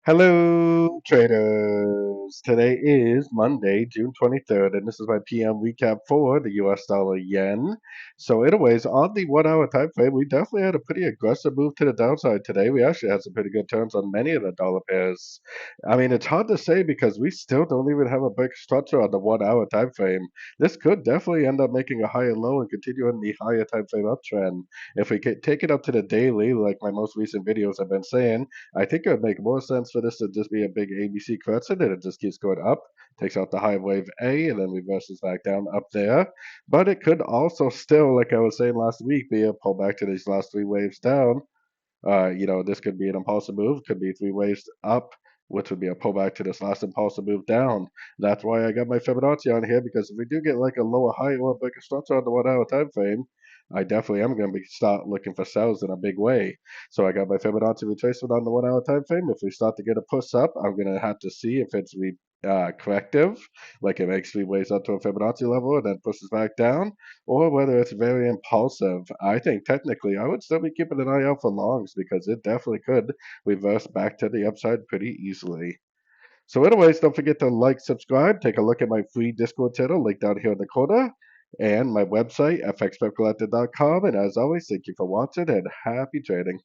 Hello, traders. Today is Monday, June 23rd, and this is my PM recap for the US dollar yen. So, anyways, on the 1 hour time frame, we definitely had a pretty aggressive move to the downside today. We actually had some pretty good terms on many of the dollar pairs. I mean, it's hard to say because we still don't even have a big structure on the 1 hour time frame. This could definitely end up making a higher low and continue in the higher time frame uptrend. If we could take it up to the daily, like my most recent videos have been saying, I think it would make more sense for this to just be a big ABC crescent and it just keeps going up, takes out the high wave A, and then reverses back down up there. But it could also still, like I was saying last week, be a pullback to these last three waves down. This could be an impulsive move, could be three waves up, which would be a pullback to this last impulsive move down. That's why I got my Fibonacci on here, because if we do get like a lower high or a bigger structure on the 1 hour time frame, I definitely am going to be start looking for sells in a big way. So I got my Fibonacci retracement on the 1 hour time frame. If we start to get a push up, I'm going to have to see if it's corrective, like it makes three waves up to a Fibonacci level and then pushes back down, or whether it's very impulsive. I think technically I would still be keeping an eye out for longs because it definitely could reverse back to the upside pretty easily. So, anyways, don't forget to like, subscribe, take a look at my free Discord channel linked down here in the corner, and my website, fxpipcollector.com. And as always, thank you for watching and happy trading.